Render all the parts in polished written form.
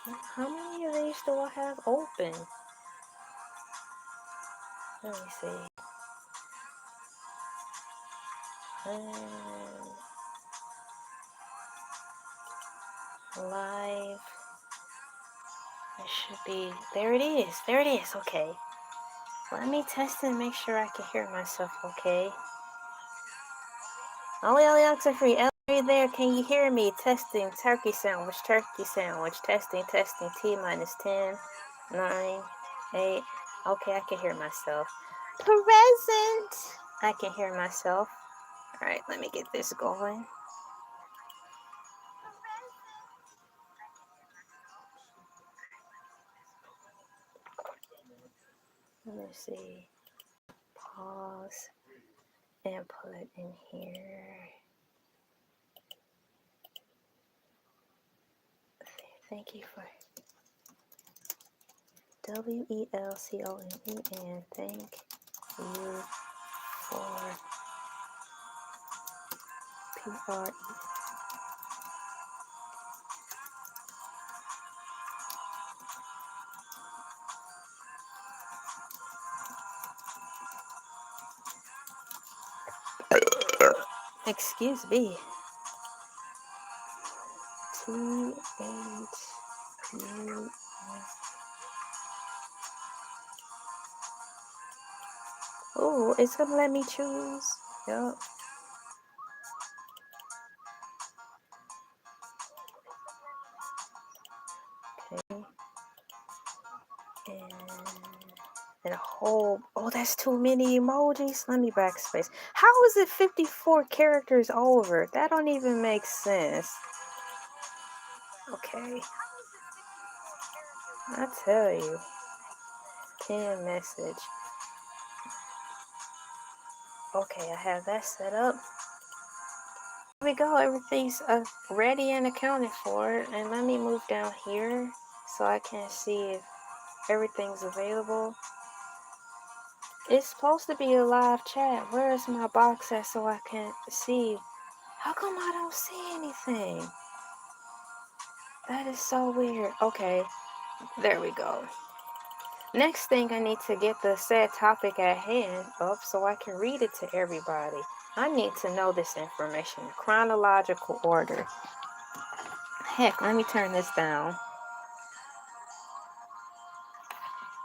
How many of these do I have open? Let me see. Live. It should be. There it is. There it is. Okay. Let me test and make sure I can hear myself okay. Only Alexa free. Are you there? Can you hear me? Testing. Turkey sandwich. Turkey sandwich. Testing. Testing. T minus 10, 9, 8. Okay, I can hear myself. Present. I can hear myself. All right, let me get this going. Let me see. Pause and put in here. Thank you for WELCONEN. Thank you for PRE. Excuse me. THU. Oh, it's gonna let me choose. Yup. Okay. And a whole. Oh, that's too many emojis. Let me backspace. How is it 54 characters over? That don't even make sense. Okay. I tell you. 10 message. Okay, I have that set up. Here we go. Everything's ready and accounted for. And let me move down here so I can see if everything's available. It's supposed to be a live chat. Where is my box at so I can see? How come I don't see anything? That is so weird. Okay, there we go. Next thing, I need to get the said topic at hand up so I can read it to everybody. I need to know this information in chronological order. Heck, let me turn this down.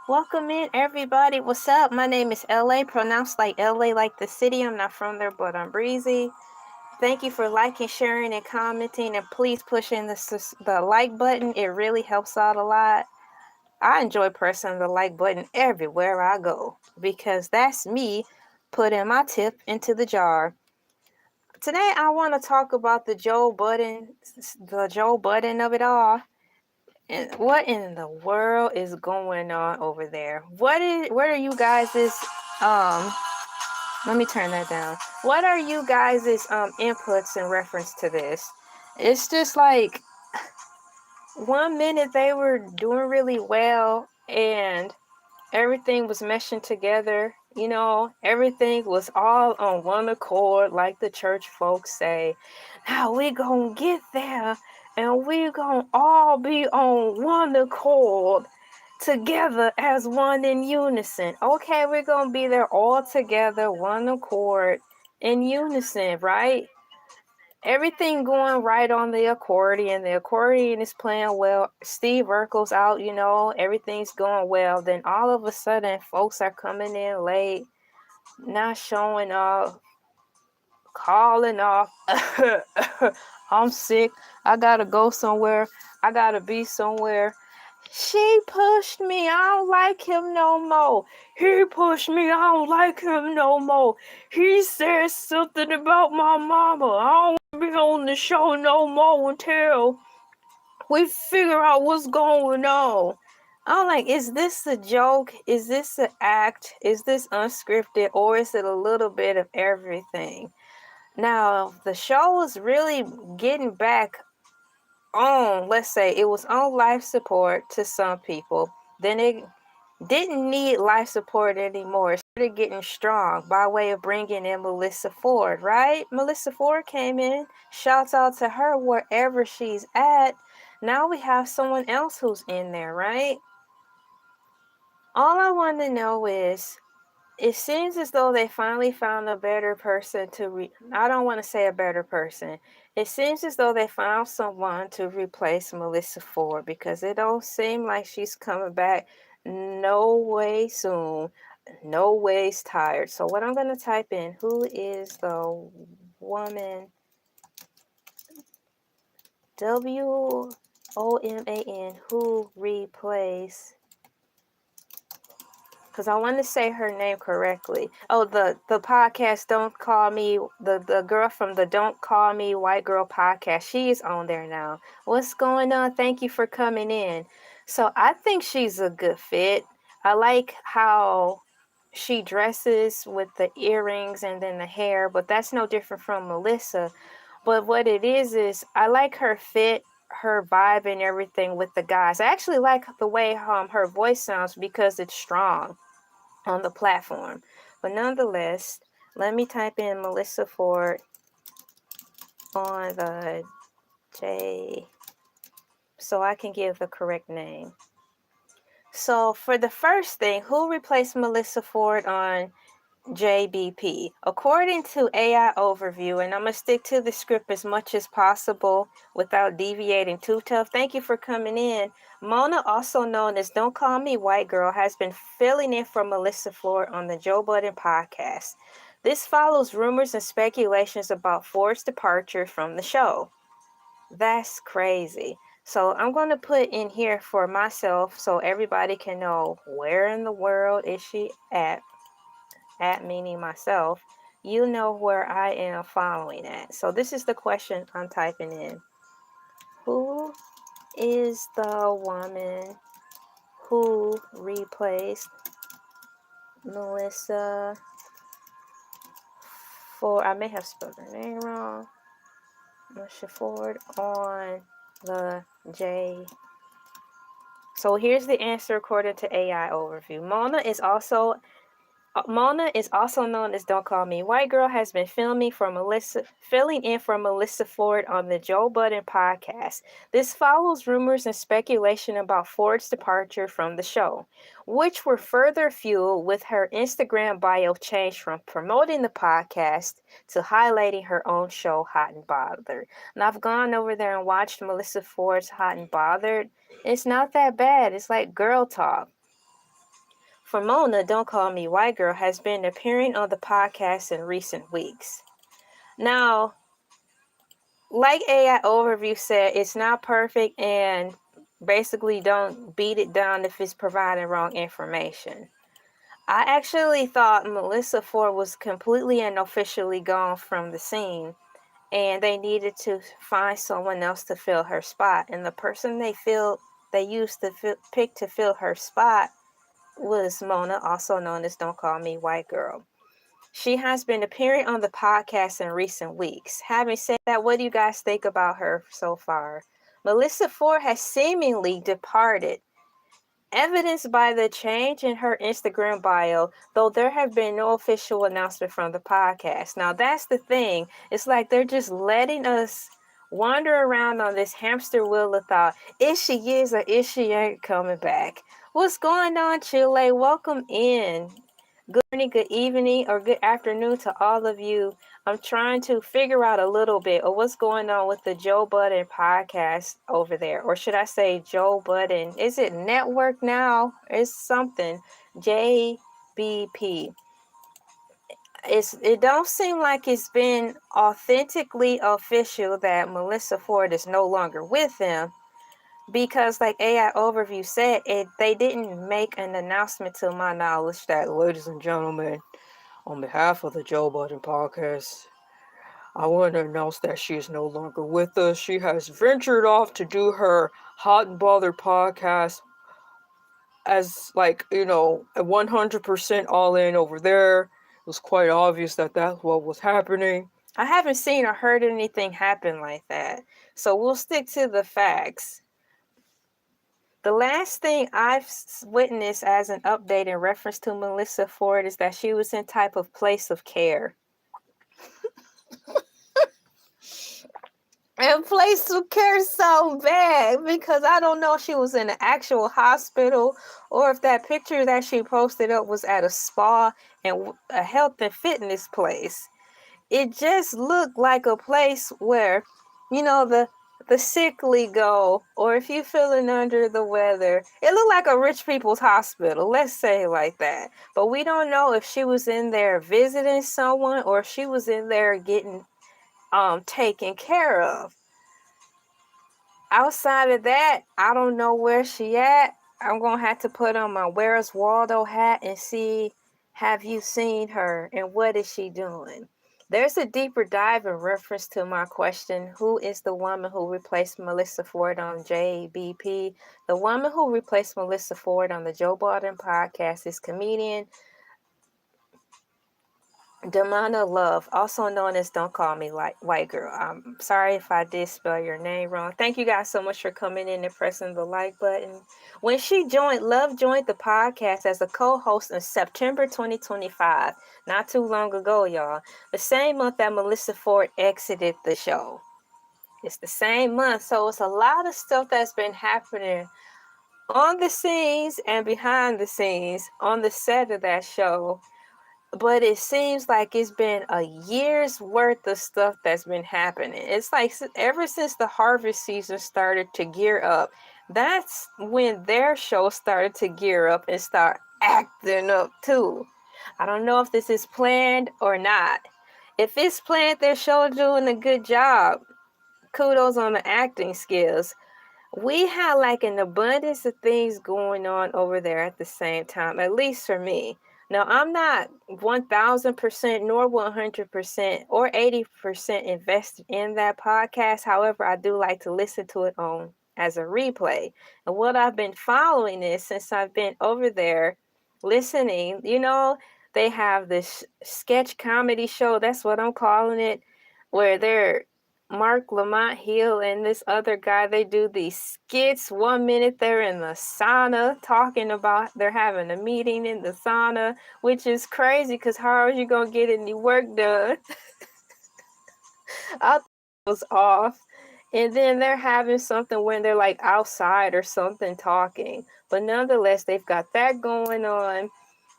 Welcome in, everybody. What's up? My name is LA, pronounced like LA, like the city. I'm not from there, but I'm breezy. Thank you for liking, sharing, and commenting, and please push in the like button. It really helps out a lot. I enjoy pressing the like button everywhere I go because that's me putting my tip into the jar. Today, I want to talk about the Joe Budden of it all. And what in the world is going on over there? What are you guys' let me turn that down. What are you guys' inputs in reference to this? It's just like 1 minute they were doing really well and everything was meshing together. You know, everything was all on one accord, like the church folks say. Now we gonna get there and we gonna all be on one accord together as one in unison. Okay, we're gonna be there all together, one accord in unison, right? Everything going right on the accordion. The accordion is playing well. Steve Urkel's out, you know, everything's going well. Then all of a sudden, folks are coming in late, not showing up, calling off. I'm sick. I gotta go somewhere. I gotta be somewhere. She pushed me. I don't like him no more. He pushed me. I don't like him no more. He said something about my mama. I don't want to be on the show no more until we figure out what's going on. I'm like, is this a joke? Is this an act? Is this unscripted? Or is it a little bit of everything? Now, the show is really getting back on, let's say it was on life support to some people, then it didn't need life support anymore. It started getting strong by way of bringing in Melissa Ford, right? Melissa Ford came in. Shouts out to her wherever she's at. Now we have someone else who's in there, right? All I want to know is, it seems as though they finally found a better person to I don't want to say a better person. It seems as though they found someone to replace Melissa Ford, because it don't seem like she's coming back no way soon. No ways tired. So what I'm going to type in, who is the woman, WOMAN, who replaced, because I want to say her name correctly. Oh, the podcast, Don't Call Me, the girl from the Don't Call Me White Girl podcast, she's on there now. What's going on? Thank you for coming in. So I think she's a good fit. I like how she dresses with the earrings and then the hair, but that's no different from Melissa. But what it is I like her fit, her vibe and everything with the guys. I actually like the way her voice sounds, because it's strong on the platform. But nonetheless, let me type in Melissa Ford on the J so I can give the correct name. So for the first thing, who replaced Melissa Ford on JBP? According to AI Overview, and I'm going to stick to the script as much as possible without deviating too tough. Thank you for coming in. Mona, also known as Don't Call Me White Girl, has been filling in for Melissa Ford on the Joe Budden Podcast. This follows rumors and speculations about Ford's departure from the show. That's crazy. So I'm going to put in here for myself so everybody can know, where in the world is she at meaning myself. You know where I am following at. So this is the question I'm typing in. Who is the woman who replaced Melissa Ford? I may have spelled her name wrong. Melissa Ford on the J. So here's the answer according to AI Overview. Mona is also known as Don't Call Me White Girl, has been filling in for Melissa Ford on the Joe Budden Podcast. This follows rumors and speculation about Ford's departure from the show, which were further fueled with her Instagram bio change from promoting the podcast to highlighting her own show, Hot and Bothered. And I've gone over there and watched Melissa Ford's Hot and Bothered. It's not that bad. It's like girl talk. For Mona, Don't Call Me White Girl has been appearing on the podcast in recent weeks. Now, like AI Overview said, it's not perfect, and basically don't beat it down if it's providing wrong information. I actually thought Melissa Ford was completely and officially gone from the scene, and they needed to find someone else to fill her spot. And the person they used to pick to fill her spot was Mona, also known as Don't Call Me White Girl. She has been appearing on the podcast in recent weeks. Having said that, what do you guys think about her so far? Melissa Ford has seemingly departed, evidenced by the change in her Instagram bio, though there have been no official announcement from the podcast. Now, that's the thing. It's like they're just letting us wander around on this hamster wheel of thought. If she is or if she ain't coming back. What's going on, Chile? Welcome in. Good morning, good evening, or good afternoon to all of you. I'm trying to figure out a little bit of what's going on with the Joe Budden podcast over there. Or should I say Joe Budden? Is it network now? It's something. JBP. It don't seem like it's been authentically official that Melissa Ford is no longer with them. Because like AI Overview said, they didn't make an announcement to my knowledge that, ladies and gentlemen, on behalf of the Joe Budden Podcast, I want to announce that she is no longer with us. She has ventured off to do her Hot and Bothered podcast as, like, you know, 100% all in over there. It was quite obvious that that's what was happening. I haven't seen or heard anything happen like that. So we'll stick to the facts. The last thing I've witnessed as an update in reference to Melissa Ford is that she was in type of place of care. and placed care so bad because I don't know if she was in an actual hospital or if that picture that she posted up was at a spa and a health and fitness place. It just looked like a place where, the sickly go, or if you feeling under the weather, it looked like a rich people's hospital. Let's say it like that. But we don't know if she was in there visiting someone or if she was in there getting taken care of. Outside of that, I don't know where she at. I'm gonna have to put on my Where's Waldo hat and see, have you seen her and what is she doing? There's a deeper dive in reference to my question, who is the woman who replaced Melissa Ford on JBP? The woman who replaced Melissa Ford on the Joe Budden Podcast is comedian Demana Love, also known as Don't Call Me Like White Girl. I'm sorry if I did spell your name wrong. Thank you guys so much for coming in and pressing the like button. When she joined, Love joined the podcast as a co-host in September 2025. Not too long ago, y'all. The same month that Melissa Ford exited the show. It's the same month, so it's a lot of stuff that's been happening on the scenes and behind the scenes on the set of that show. But it seems like it's been a year's worth of stuff that's been happening. It's like ever since the harvest season started to gear up, that's when their show started to gear up and start acting up too. I don't know if this is planned or not. If it's planned, their show doing a good job. Kudos on the acting skills. We had like an abundance of things going on over there at the same time, at least for me. Now, I'm not 1000% nor 100% or 80% invested in that podcast. However, I do like to listen to it on as a replay. And what I've been following is, since I've been over there listening, they have this sketch comedy show. That's what I'm calling it, where they're Mark Lamont Hill and this other guy, they do these skits. 1 minute they're in the sauna talking about they're having a meeting in the sauna, which is crazy because how are you going to get any work done? I thought it was off. And then they're having something when they're like outside or something talking. But nonetheless, they've got that going on.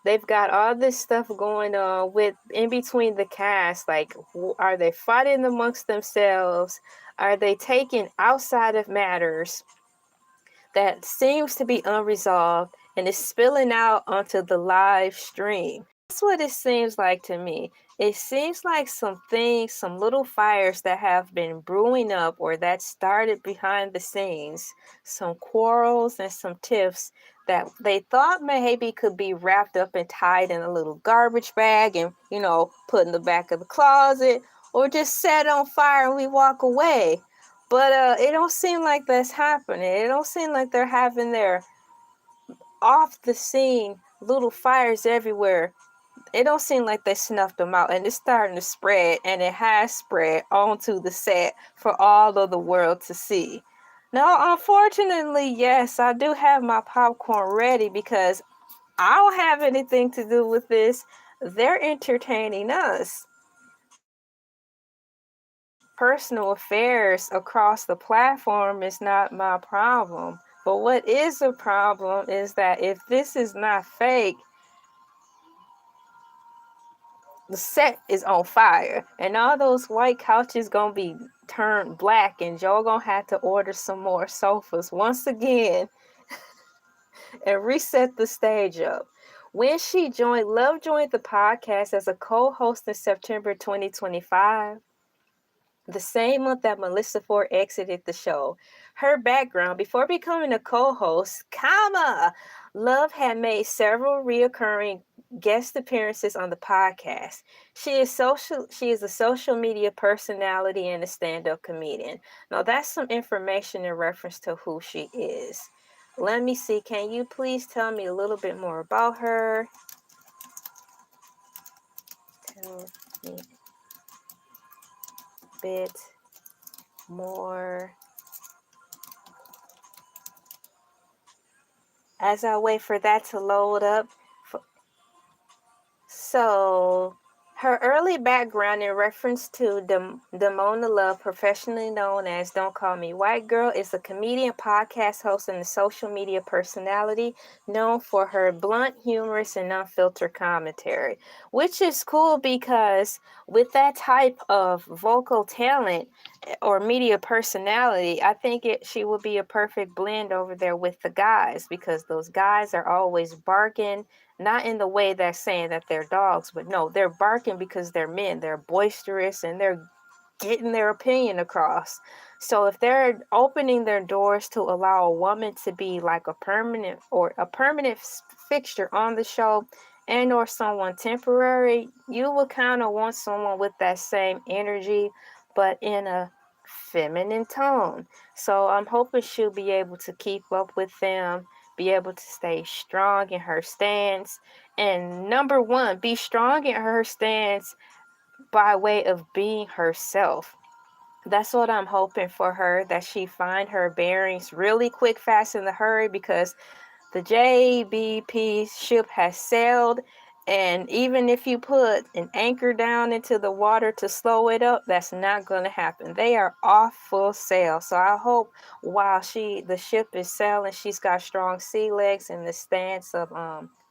They've got all this stuff going on with in between the cast. Like, are they fighting amongst themselves? Are they taking outside of matters that seems to be unresolved and is spilling out onto the live stream? That's what it seems like to me. It seems like some little fires that have been brewing up or that started behind the scenes, some quarrels and some tiffs that they thought maybe could be wrapped up and tied in a little garbage bag and, put in the back of the closet or just set on fire and we walk away. But it don't seem like that's happening. It don't seem like they're having their off the scene little fires everywhere. It don't seem like they snuffed them out, and it's starting to spread, and it has spread onto the set for all of the world to see. Now, unfortunately, yes, I do have my popcorn ready because I don't have anything to do with this. They're entertaining us. Personal affairs across the platform is not my problem. But what is a problem is that if this is not fake, the set is on fire and all those white couches gonna be turned black and Joe gonna have to order some more sofas once again and reset the stage up. When Love joined the podcast as a co-host in September 2025, the same month that Melissa Ford exited the show. Her background: before becoming a co-host, Love had made several reoccurring guest appearances on the podcast. She is a social media personality and a stand-up comedian. Now that's some information in reference to who she is. Let me see. Can you please tell me a little bit more about her? Tell me a bit more. As I wait for that to load up. So Her early background in reference to Damona Love, professionally known as Don't Call Me White Girl, is a comedian, podcast host, and a social media personality known for her blunt, humorous, and unfiltered commentary, which is cool because with that type of vocal talent or media personality, I think she would be a perfect blend over there with the guys, because those guys are always barking. Not in the way that's saying that they're dogs, but no, they're barking because they're men. They're boisterous and they're getting their opinion across. So if they're opening their doors to allow a woman to be like a permanent fixture on the show, and or someone temporary, you will kind of want someone with that same energy, but in a feminine tone. So I'm hoping she'll be able to keep up with them, be able to stay strong in her stance. And number one, be strong in her stance by way of being herself. That's what I'm hoping for her, that she find her bearings really quick, fast, in the hurry, because the JBP ship has sailed, and even if you put an anchor down into the water to slow it up, that's not going to happen. They are off full sail. So I hope while the ship is sailing, she's got strong sea legs and the stance of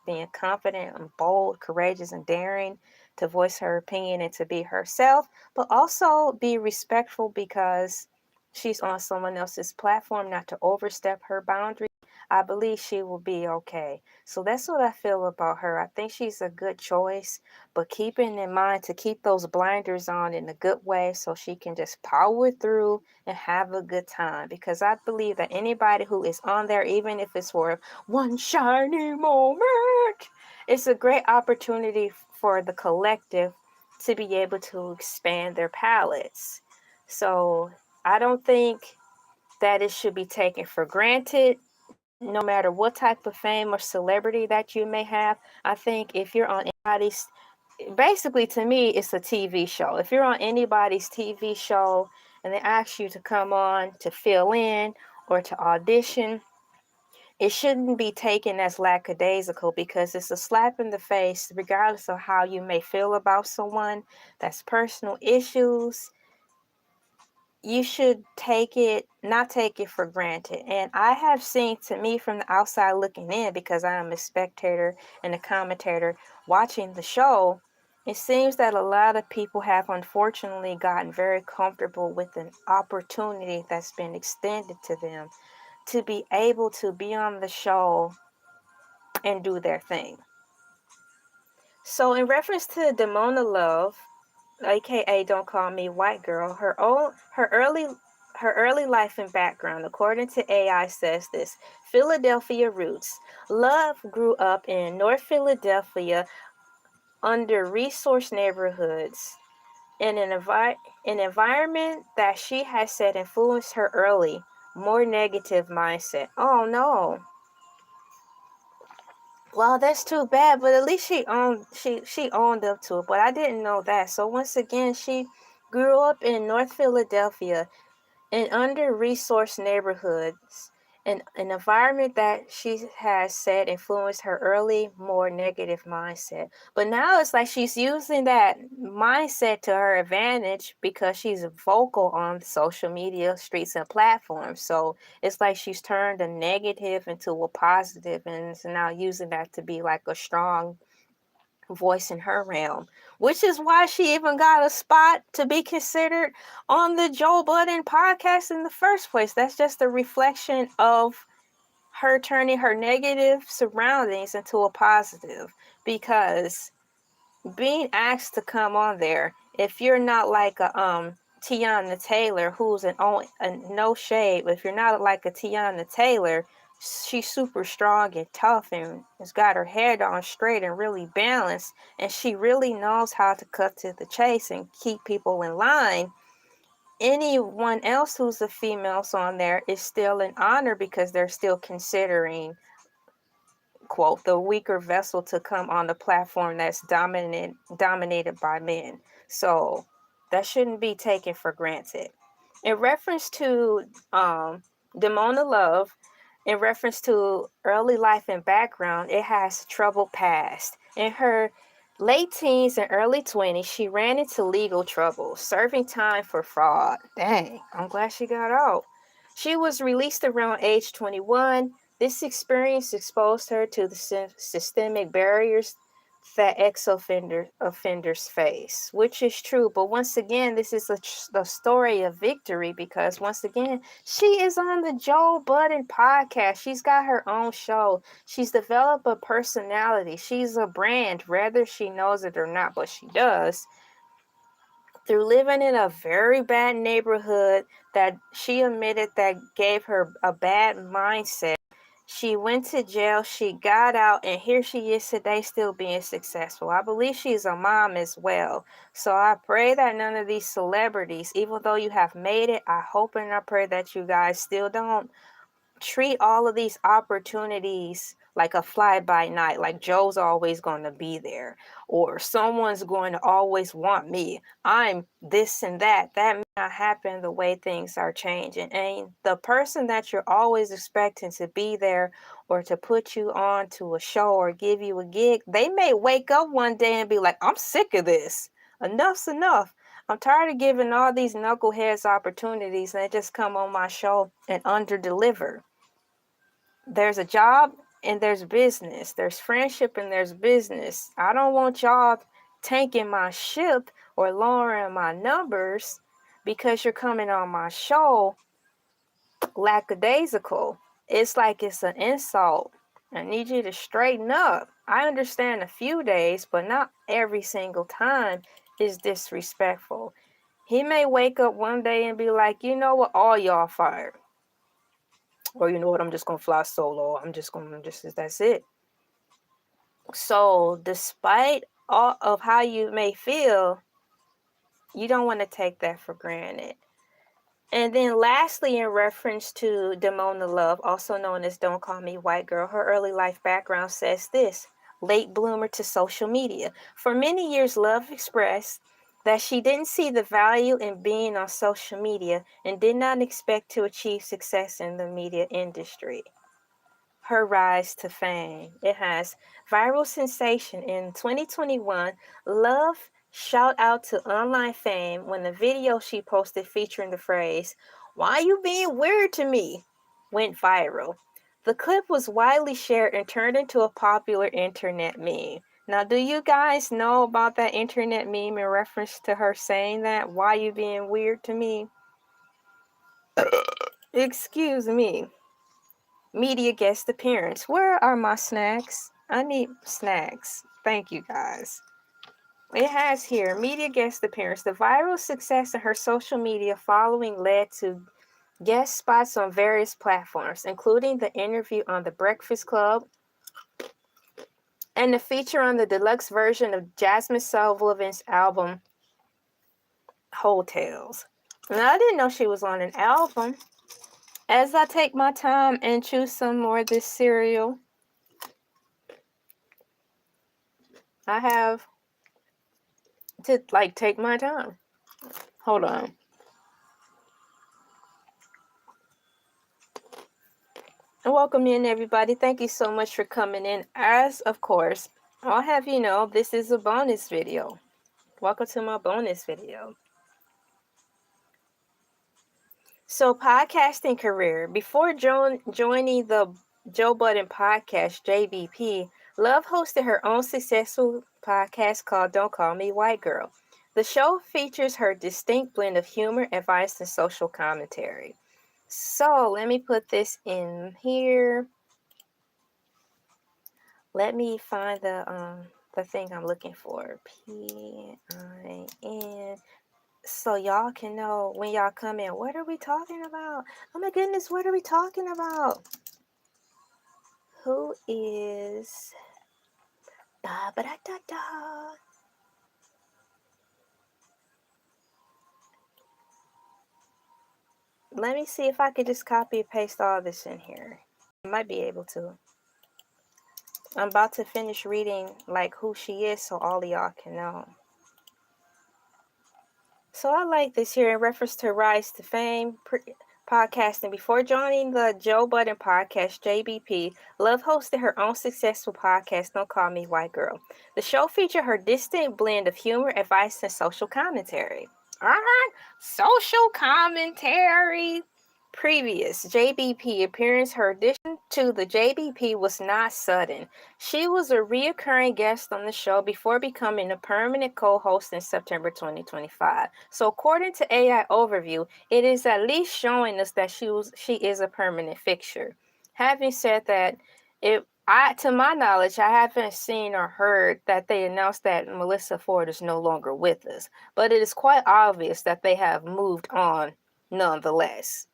being confident and bold, courageous, and daring to voice her opinion and to be herself, but also be respectful because she's on someone else's platform, not to overstep her boundaries. I believe she will be okay. So that's what I feel about her. I think she's a good choice, but keeping in mind to keep those blinders on in a good way so she can just power through and have a good time. Because I believe that anybody who is on there, even if it's for one shiny moment, it's a great opportunity for the collective to be able to expand their palettes. So I don't think that it should be taken for granted, no matter what type of fame or celebrity that you may have. I think if you're on anybody's, basically to me, it's a TV show. If you're on anybody's TV show and they ask you to come on to fill in or to audition, it shouldn't be taken as lackadaisical, because it's a slap in the face, regardless of how you may feel about someone. That's personal issues. You should not take it for granted. And I have seen, to me, from the outside looking in, because I am a spectator and a commentator watching the show, it seems that a lot of people have unfortunately gotten very comfortable with an opportunity that's been extended to them to be able to be on the show and do their thing. So in reference to Damona Love, aka Don't Call Me White Girl, her early life and background, according to AI, says this: Philadelphia roots. Love grew up in North Philadelphia, under resource neighborhoods, in an environment that she has said influenced her early, more negative mindset. Oh no. Well, that's too bad, but at least she owned up to it. But I didn't know that. So once again, she grew up in North Philadelphia, in under-resourced neighborhoods, an environment that she has said influenced her early, more negative mindset. But now it's like she's using that mindset to her advantage because she's vocal on social media streets and platforms. So it's like she's turned a negative into a positive, and is now using that to be like a strong voice in her realm, which is why she even got a spot to be considered on the Joe Budden podcast in the first place. That's just a reflection of her turning her negative surroundings into a positive, because being asked to come on there, if you're not like a Tiana Taylor, who's no shade, but if you're not like a Tiana Taylor, she's super strong and tough and has got her head on straight and really balanced, and she really knows how to cut to the chase and keep people in line. Anyone else who's a female on there is still an honor, because they're still considering, quote, the weaker vessel to come on the platform that's dominated by men. So that shouldn't be taken for granted. In reference to Damona Love, in reference to early life and background, it has troubled past. In her Late teens and early 20s, she ran into legal trouble, serving time for fraud. Dang, I'm glad she got out. She was released around age 21. This experience exposed her to the systemic barriers that ex-offenders face, which is true. But once again, this is the story of victory because once again, she is on the Joe Budden Podcast. She's got her own show. She's developed a personality. She's a brand, whether she knows it or not, but she does. Through living in a very bad neighborhood that she admitted that gave her a bad mindset. She went to jail, she got out, and here she is today still being successful. I believe she's a mom as well. So I pray that none of these celebrities, even though you have made it, I hope and I pray that you guys still don't treat all of these opportunities like a fly-by-night, like Joe's always going to be there, or someone's going to always want me. I'm this and that. That may not happen the way things are changing. And the person that you're always expecting to be there or to put you on to a show or give you a gig, they may wake up one day and be like, I'm sick of this. Enough's enough. I'm tired of giving all these knuckleheads opportunities and they just come on my show and under-deliver. There's a job and there's business. There's friendship and there's business. I don't want y'all tanking my ship or lowering my numbers because you're coming on my show lackadaisical. It's like it's an insult. I need you to straighten up. I understand a few days, but not every single time is disrespectful. He may wake up one day and be like, you know what, all y'all fired. Or you know what, I'm just going to fly solo. That's it. So despite all of how you may feel, you don't want to take that for granted. And then lastly, in reference to Damona Love, also known as Don't Call Me White Girl, her early life background says this: late bloomer to social media. For many years, Love expressed that she didn't see the value in being on social media and did not expect to achieve success in the media industry. Her rise to fame. It has viral sensation in 2021. Love shout out to online fame when the video she posted featuring the phrase, "Why you being weird to me?" went viral. The clip was widely shared and turned into a popular internet meme. Now, do you guys know about that internet meme in reference to her saying that? Why you being weird to me? Excuse me. Media guest appearance. Where are my snacks? I need snacks. Thank you, guys. It has here, media guest appearance. The viral success in her social media following led to guest spots on various platforms, including the interview on The Breakfast Club and the feature on the deluxe version of Jasmine Sullivan's album, Hotels. Now, I didn't know she was on an album. As I take my time and chew some more of this cereal, I have to take my time. Hold on. And welcome in, everybody. Thank you so much for coming in. As of course, I'll have you know, this is a bonus video. Welcome to my bonus video. So, podcasting career. Before joining the Joe Budden Podcast, JBP, Love hosted her own successful podcast called Don't Call Me White Girl. The show features her distinct blend of humor, advice, and social commentary. So, let me put this in here. Let me find the thing I'm looking for. PIN. So y'all can know when y'all come in. What are we talking about? Oh my goodness, what are we talking about? Who is da ba da da da? Let me see if I could just copy and paste all this in here. I might be able to. I'm about to finish reading who she is so all of y'all can know. So I like this here in reference to rise to fame. podcasting. Before joining the Joe Budden Podcast, JBP, Love hosted her own successful podcast, Don't Call Me White Girl. The show featured her distinct blend of humor, advice, and social commentary. Social commentary. Previous JBP appearance, her addition to the JBP was not sudden. She was a reoccurring guest on the show before becoming a permanent co-host in September 2025. So according to AI Overview, it is at least showing us that she is a permanent fixture. Having said that, to my knowledge, I haven't seen or heard that they announced that Melissa Ford is no longer with us, but it is quite obvious that they have moved on nonetheless.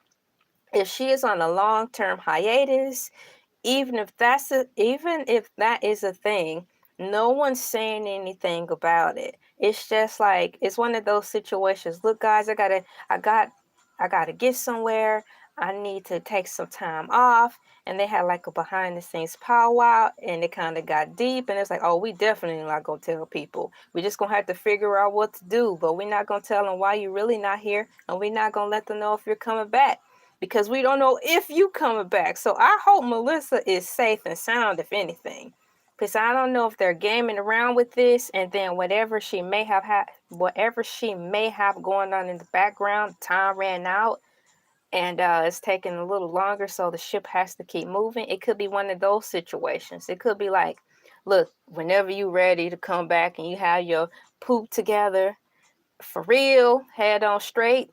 If she is on a long-term hiatus, even if that is a thing, no one's saying anything about it. It's just like it's one of those situations. Look, guys, I gotta get somewhere. I need to take some time off. And they had like a behind the scenes powwow, and it kind of got deep. And it's like, oh, we definitely not gonna tell people. We just gonna have to figure out what to do. But we're not gonna tell them why you're really not here, and we're not gonna let them know if you're coming back, because we don't know if you coming back. So I hope Melissa is safe and sound, if anything, because I don't know if they're gaming around with this, and then whatever she may have going on in the background, time ran out, and it's taking a little longer, so the ship has to keep moving. It could be one of those situations. It could be like, look, whenever you're ready to come back and you have your poop together, for real, head on straight,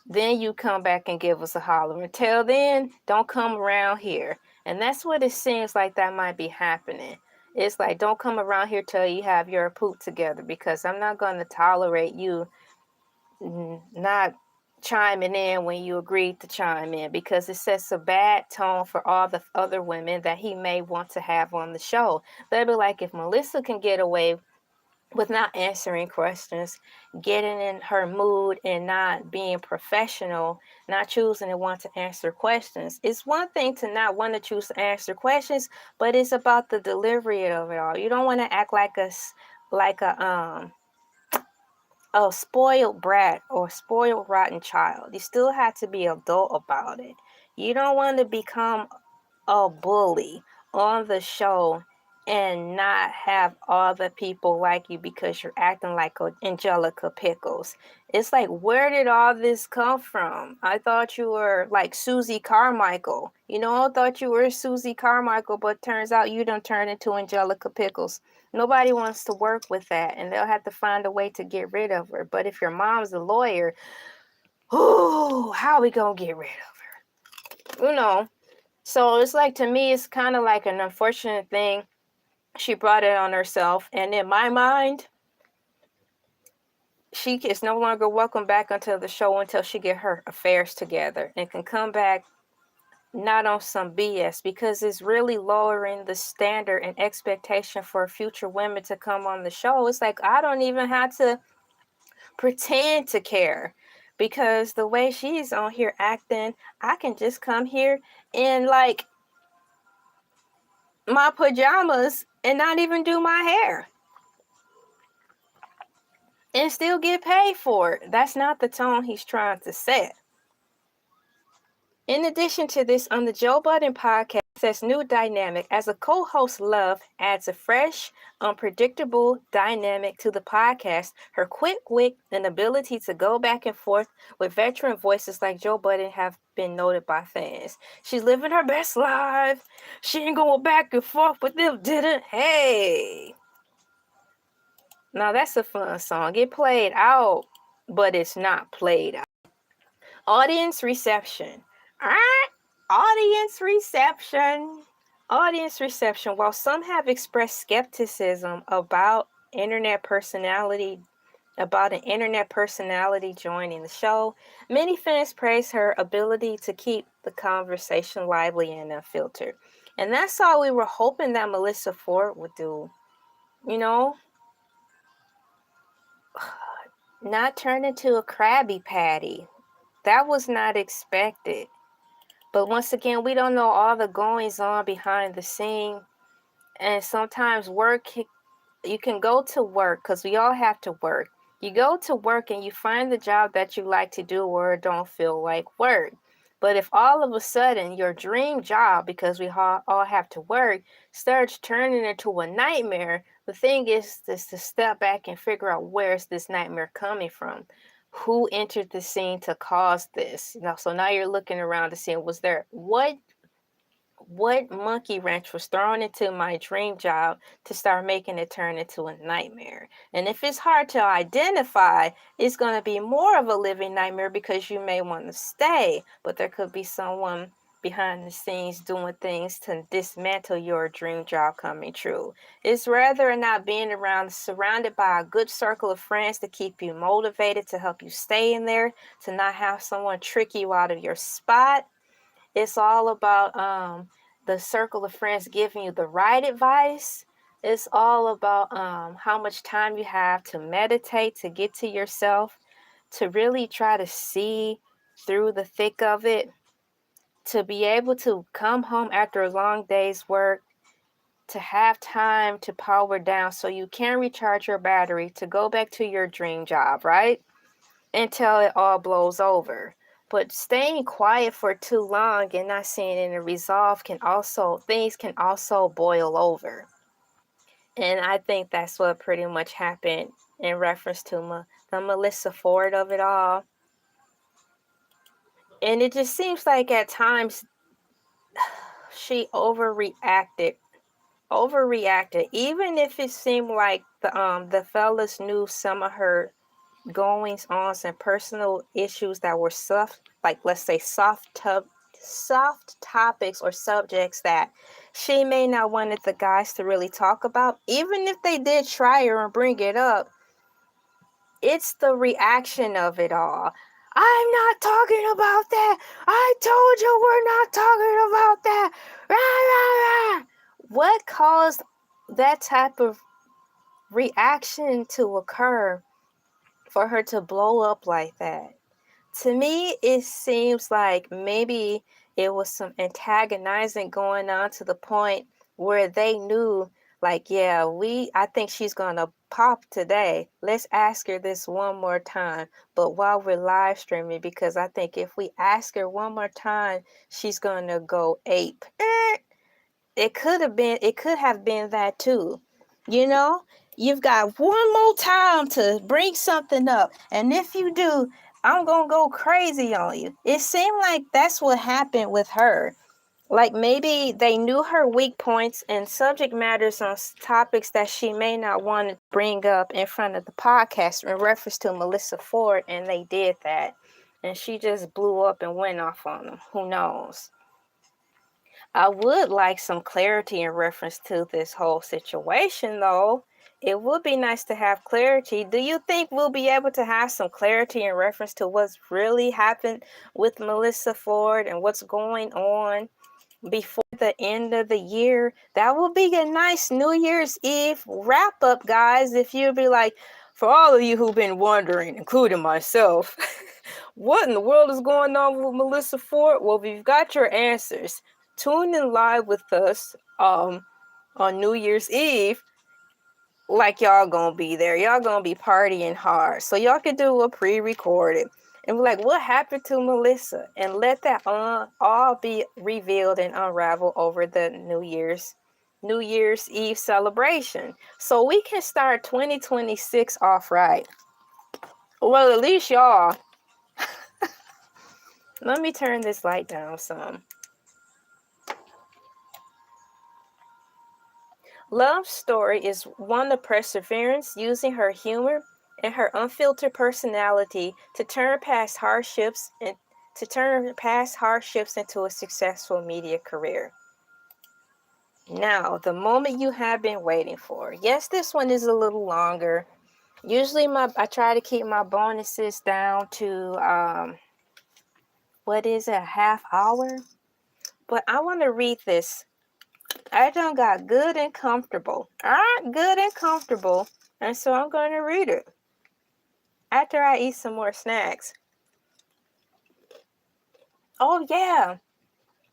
then you come back and give us a holler. Until then, don't come around here. And that's what it seems like that might be happening. It's like, don't come around here till you have your poop together, because I'm not going to tolerate you not chiming in when you agreed to chime in, because it sets a bad tone for all the other women that he may want to have on the show. They'll be like, if Melissa can get away with not answering questions, getting in her mood and not being professional, not choosing to want to answer questions. It's one thing to not want to choose to answer questions, but it's about the delivery of it all. You don't want to act like a spoiled brat or spoiled rotten child. You still have to be adult about it. You don't want to become a bully on the show and not have all the people like you because you're acting like Angelica Pickles. It's like, where did all this come from? I thought you were like Susie Carmichael. I thought you were Susie Carmichael, but turns out you done turned into Angelica Pickles. Nobody wants to work with that, and they'll have to find a way to get rid of her. But if your mom's a lawyer, how are we gonna get rid of her? So it's like, to me, it's kind of like an unfortunate thing. She brought it on herself. And in my mind, she is no longer welcome back onto the show until she get her affairs together and can come back not on some BS, because it's really lowering the standard and expectation for future women to come on the show. It's like, I don't even have to pretend to care, because the way she's on here acting, I can just come here and like my pajamas and not even do my hair and still get paid for it. That's not the tone he's trying to set. In addition to this, on the Joe Budden Podcast, says new dynamic. As a co-host, Love adds a fresh, unpredictable dynamic to the podcast. Her quick wit and ability to go back and forth with veteran voices like Joe Budden have been noted by fans. She's living her best life. She ain't going back and forth with them, didn't. Hey. Now that's a fun song. It played out, but it's not played out. Audience reception. Audience reception. While some have expressed skepticism about an internet personality joining the show, many fans praise her ability to keep the conversation lively and unfiltered. And that's all we were hoping that Melissa Ford would do. Not turn into a Krabby Patty. That was not expected. But once again, we don't know all the goings on behind the scene. And sometimes you can go to work, because we all have to work. You go to work and you find the job that you like to do, or it don't feel like work. But if all of a sudden your dream job, because we all have to work, starts turning into a nightmare, the thing is to step back and figure out where's this nightmare coming from. Who entered the scene to cause this? So now you're looking around to see, was there what monkey wrench was thrown into my dream job to start making it turn into a nightmare? And if it's hard to identify, it's going to be more of a living nightmare because you may want to stay, but there could be someone behind the scenes doing things to dismantle your dream job coming true. It's rather not being surrounded by a good circle of friends to keep you motivated, to help you stay in there, to not have someone trick you out of your spot. It's all about the circle of friends giving you the right advice. It's all about how much time you have to meditate, to get to yourself, to really try to see through the thick of it, to be able to come home after a long day's work, to have time to power down so you can recharge your battery to go back to your dream job, right? Until it all blows over. But staying quiet for too long and not seeing any resolve things can also boil over. And I think that's what pretty much happened in reference to the Melissa Ford of it all. And it just seems like at times she overreacted, even if it seemed like the fellas knew some of her goings on and personal issues that were soft, like let's say soft topics or subjects that she may not wanted the guys to really talk about. Even if they did try her and bring it up, it's the reaction of it all. I'm not talking about that. I told you we're not talking about that. Rah, rah, rah. What caused that type of reaction to occur for her to blow up like that? To me, it seems like maybe it was some antagonizing going on to the point where they knew, like, yeah, I think she's going to pop today. Let's ask her this one more time. But while we're live streaming, because I think if we ask her one more time, she's going to go ape. It could have been that too. You've got one more time to bring something up. And if you do, I'm going to go crazy on you. It seemed like that's what happened with her. Like maybe they knew her weak points and subject matters on topics that she may not want to bring up in front of the podcast in reference to Melissa Ford, and they did that. And she just blew up and went off on them. Who knows? I would like some clarity in reference to this whole situation, though. It would be nice to have clarity. Do you think we'll be able to have some clarity in reference to what's really happened with Melissa Ford and what's going on before the end of the year? That will be a nice New Year's Eve wrap up, guys. If you'll be like, for all of you who've been wondering, including myself, what in the world is going on with Melissa Ford? Well, we've got your answers. Tune in live with us on New Year's Eve. Like y'all gonna be there. Y'all gonna be partying hard. So y'all can do a pre-recorded and be like, what happened to Melissa? And let that all be revealed and unraveled over the New Year's Eve celebration. So we can start 2026 off right. Well, at least y'all. Let me turn this light down some. Love's story is one of perseverance, using her humor and her unfiltered personality to turn past hardships into a successful media career. Now, the moment you have been waiting for. Yes, this one is a little longer. Usually I try to keep my bonuses down to a half hour? But I want to read this. I done got good and comfortable. And so I'm going to read it after I eat some more snacks. Oh, yeah.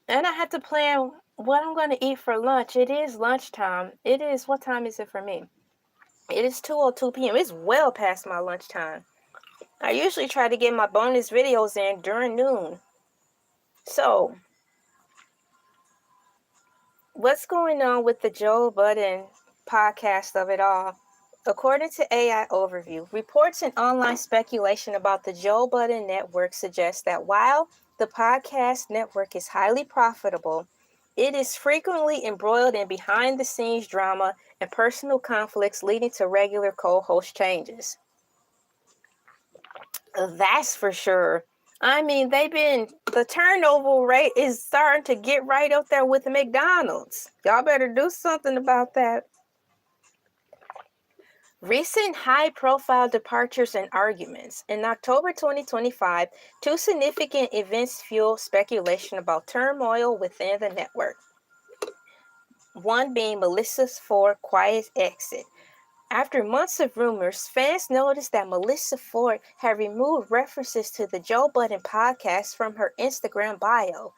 And I had to plan what I'm going to eat for lunch. It is lunchtime. What time is it for me? It is 2:02 p.m. It's well past my lunchtime. I usually try to get my bonus videos in during noon. So, what's going on with the Joe Budden podcast of it all? According to AI Overview, reports and online speculation about the Joe Budden Network suggest that while the podcast network is highly profitable, it is frequently embroiled in behind-the-scenes drama and personal conflicts leading to regular co-host changes. That's for sure. I mean, the turnover rate is starting to get right up there with the McDonald's. Y'all better do something about that. Recent high-profile departures and arguments. In October 2025, two significant events fueled speculation about turmoil within the network. One being Melissa Ford's quiet exit. After months of rumors, fans noticed that Melissa Ford had removed references to the Joe Budden podcast from her Instagram bio.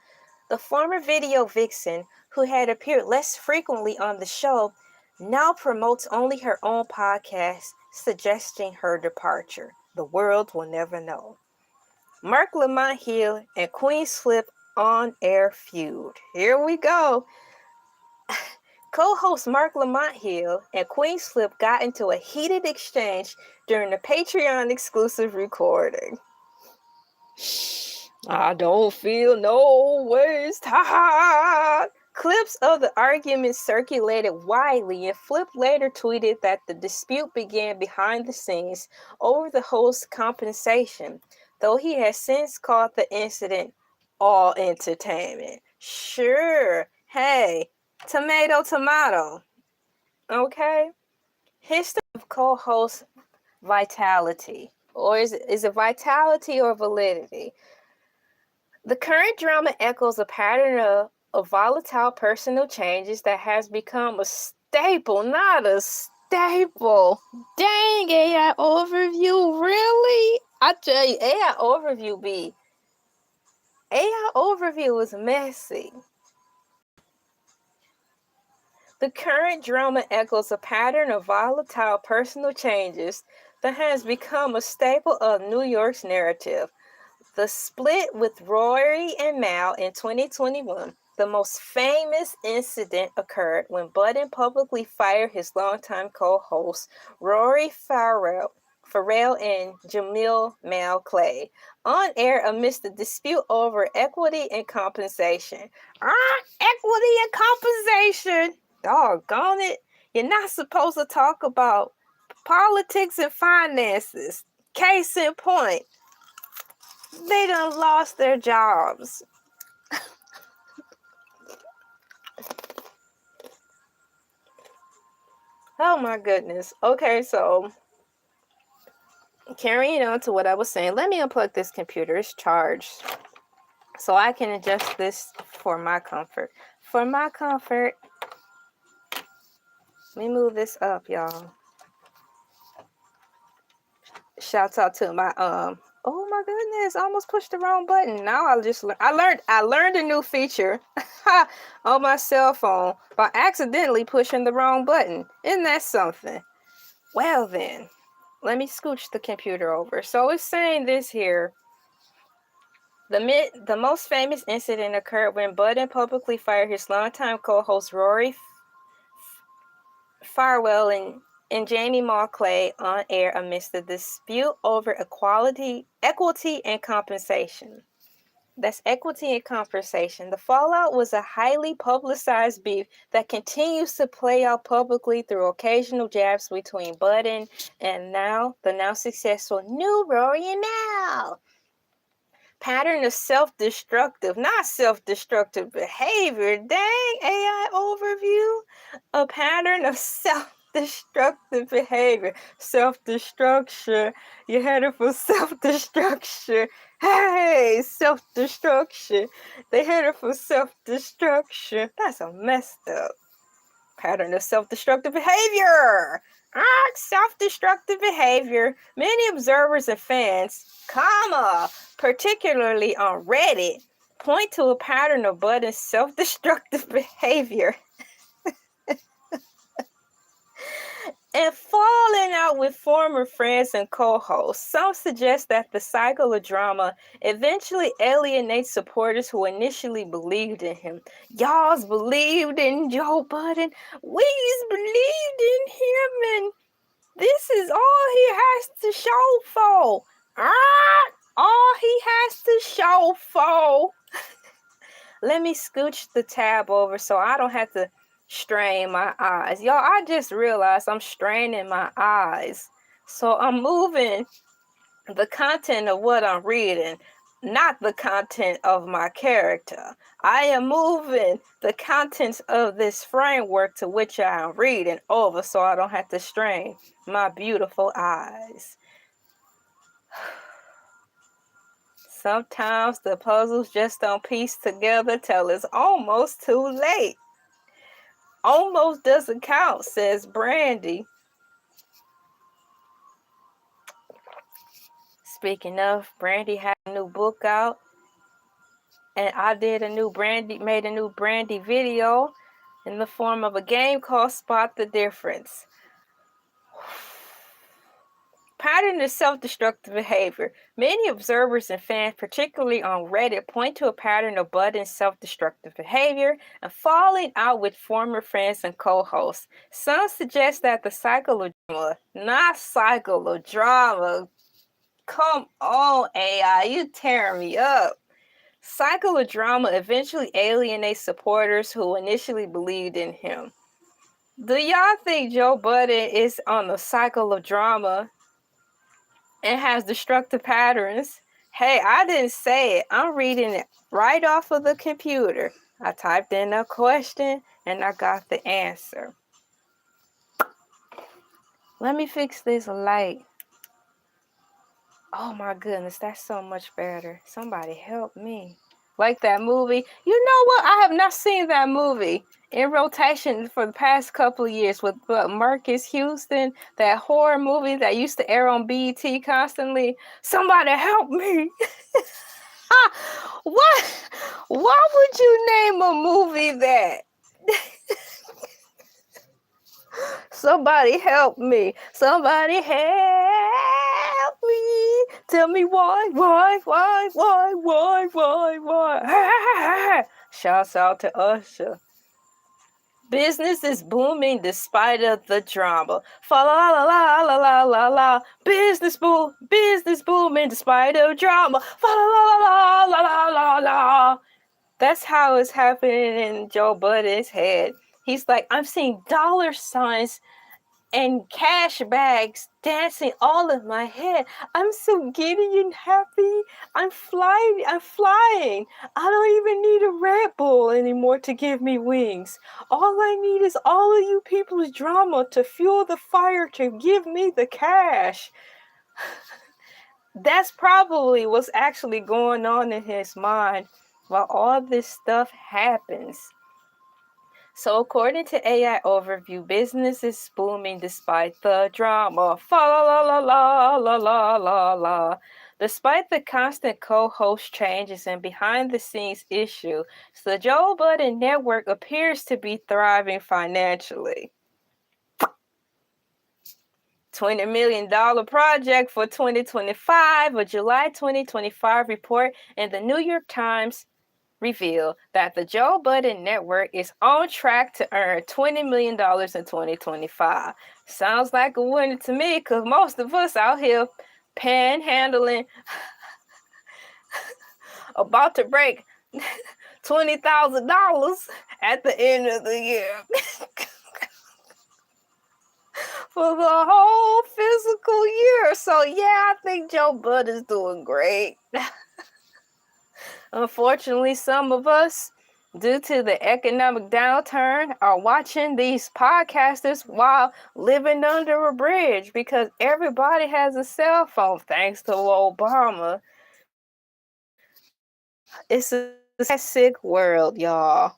The former video vixen, who had appeared less frequently on the show, now promotes only her own podcast, suggesting her departure. The world will never know. Mark Lamont Hill and Queen Slip on-air feud. Here we go. Co-host Mark Lamont Hill and Queen Slip got into a heated exchange during the Patreon exclusive recording. I don't feel no waste. Ha ha! Clips of the argument circulated widely, and Flip later tweeted that the dispute began behind the scenes over the host's compensation, though he has since called the incident all entertainment. Sure, hey, tomato, tomato. Okay? History of co-host vitality. Or is it vitality or validity? The current drama echoes a pattern of volatile personal changes that has become a staple, not a staple. Dang, AI Overview, really? I tell you, AI Overview is messy. The current drama echoes a pattern of volatile personal changes that has become a staple of New York's narrative. The split with Rory and Mal in 2021, the most famous incident occurred when Budden publicly fired his longtime co-hosts Rory Farrell and Jamil Mal Clay on air amidst the dispute over equity and compensation. Equity and compensation! Doggone it. You're not supposed to talk about politics and finances. Case in point, they done lost their jobs. Oh my goodness. Okay, so carrying on to what I was saying, let me unplug this computer. It's charged. So I can adjust this for my comfort. For my comfort. Let me move this up, y'all. Shouts out to my oh my goodness, I almost pushed the wrong button. Now I learned a new feature on my cell phone by accidentally pushing the wrong button. Isn't that something? Well then, let me scooch the computer over. So it's saying this here. The most famous incident occurred when Budden publicly fired his longtime co-host Rory Farwell and Jamie Clay on air amidst the dispute over equity and compensation. That's equity and compensation. The fallout was a highly publicized beef that continues to play out publicly through occasional jabs between Budden and the now successful new Rory and Mal. Pattern of self-destructive behavior. Dang, AI Overview. A pattern of self-destructive behavior. Self-destruction. You're headed for self-destruction. Hey, self-destruction. They headed for self-destruction. That's a messed up pattern of self-destructive behavior. Self-destructive behavior. Many observers and fans, particularly on Reddit, point to a pattern of Budden's self-destructive behavior And falling out with former friends and co-hosts, some suggest that the cycle of drama eventually alienates supporters who initially believed in him. Y'all's believed in Joe Budden. We's believed in him, and this is all he has to show for. All he has to show for. Let me scooch the tab over so I don't have to strain my eyes. Y'all, I just realized I'm straining my eyes. So I'm moving the content of what I'm reading, not the content of my character. I am moving the contents of this framework to which I am reading over so I don't have to strain my beautiful eyes. Sometimes the puzzles just don't piece together till it's almost too late. Almost doesn't count, says Brandy. Speaking of, Brandy had a new book out, and I made a new Brandy video in the form of a game called Spot the Difference. Pattern of self-destructive behavior. Many observers and fans, particularly on Reddit, point to a pattern of Budden's self-destructive behavior and falling out with former friends and co-hosts. Some suggest that the cycle of drama, not cycle of drama. Come on, AI, you tearing me up. Cycle of drama eventually alienates supporters who initially believed in him. Do y'all think Joe Budden is on the cycle of drama and has destructive patterns? Hey, I didn't say it. I'm reading it right off of the computer. I typed in a question and I got the answer. Let me fix this light. Oh my goodness, that's so much better. Somebody help me. Like that movie. You know what? I have not seen that movie in rotation for the past couple of years with Marcus Houston, that horror movie that used to air on BET constantly. Somebody help me. What? Why would you name a movie that? Somebody help me. Somebody help me. Tell me why. Shouts out to Usher. Business is booming despite of the drama. Fa la la la la la la la. Business booming despite of drama. Fa la la la la la la la. That's how it's happening in Joe Budden's head. He's like, I'm seeing dollar signs and cash bags dancing all in my head. I'm so giddy and happy. I'm flying. I don't even need a Red Bull anymore to give me wings. All I need is all of you people's drama to fuel the fire to give me the cash. That's probably what's actually going on in his mind while all this stuff happens. So according to AI Overview, business is booming despite the drama. Fa la la la la la la la. Despite the constant co-host changes and behind-the-scenes issues, the Joe Budden Network appears to be thriving financially. $20 million project for 2025. A July 2025 report in the New York Times revealed that the Joe Budden Network is on track to earn $20 million in 2025. Sounds like a winner to me, because most of us out here panhandling, about to break $20,000 at the end of the year. For the whole physical year. So yeah, I think Joe Budden's doing great. Unfortunately, some of us, due to the economic downturn, are watching these podcasters while living under a bridge because everybody has a cell phone thanks to Obama. It's a sick world, y'all.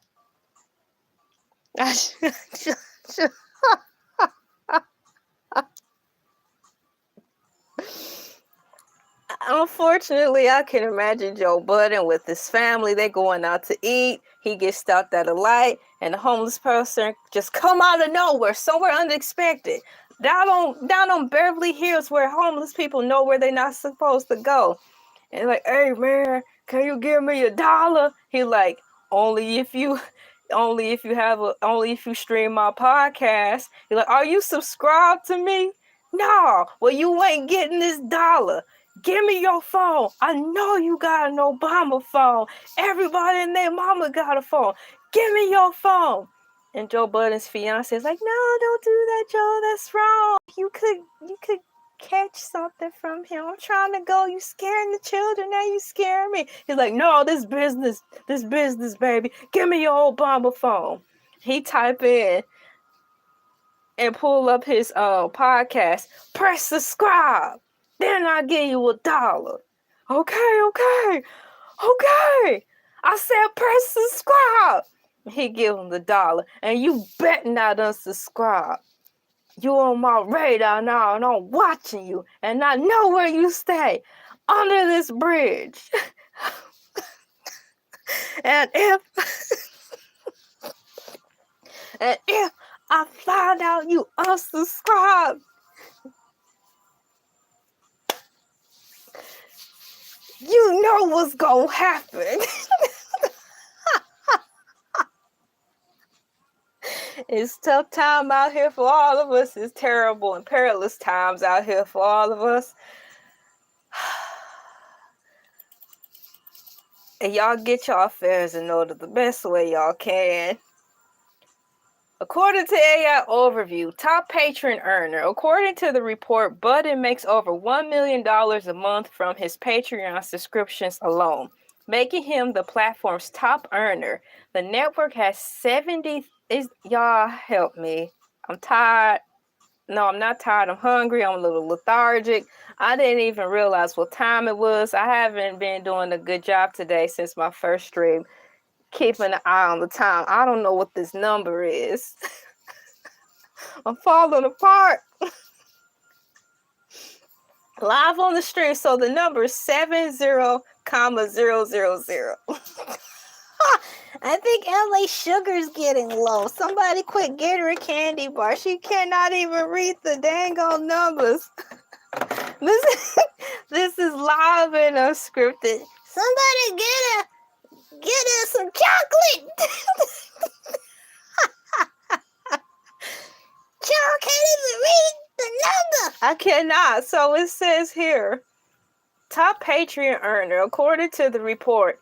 Unfortunately, I can imagine Joe Budden with his family. They're going out to eat. He gets stopped at a light, and the homeless person just come out of nowhere, somewhere unexpected. down on Beverly Hills where homeless people know where they're not supposed to go. And like, hey man, can you give me $1? He like, only if you stream my podcast. He like, are you subscribed to me? No. Well, you ain't getting this $1. Give me your phone. I know you got an Obama phone. Everybody and their mama got a phone. Give me your phone. And Joe Budden's fiance is like, no, don't do that, Joe. That's wrong. You could catch something from him. I'm trying to go. You scaring the children. Now you scaring me. He's like, no, this business, baby. Give me your Obama phone. He type in and pull up his podcast. Press subscribe. Then I give you $1. Okay. I said press subscribe. He give him the $1. And you bet not unsubscribe. You on my radar now, and I'm watching you, and I know where you stay, under this bridge. and if I find out you unsubscribe, you know what's gonna happen. It's tough time out here for all of us. It's terrible and perilous times out here for all of us. And y'all get your affairs in order the best way y'all can. According to AI Overview, top patron earner. According to the report, Budden makes over $1 million a month from his Patreon subscriptions alone, making him the platform's top earner. The network has 70... Y'all help me. I'm tired. No, I'm not tired. I'm hungry. I'm a little lethargic. I didn't even realize what time it was. I haven't been doing a good job today since my first stream, keeping an eye on the time. I don't know what this number is. I'm falling apart. Live on the stream. So the number is 70,000. I think LA sugar's getting low. Somebody quick get her a candy bar. She cannot even read the dang old numbers. This is live and unscripted. Somebody get her some chocolate. Child can't even read the number. I cannot. So it says here, top Patreon earner, according to the report,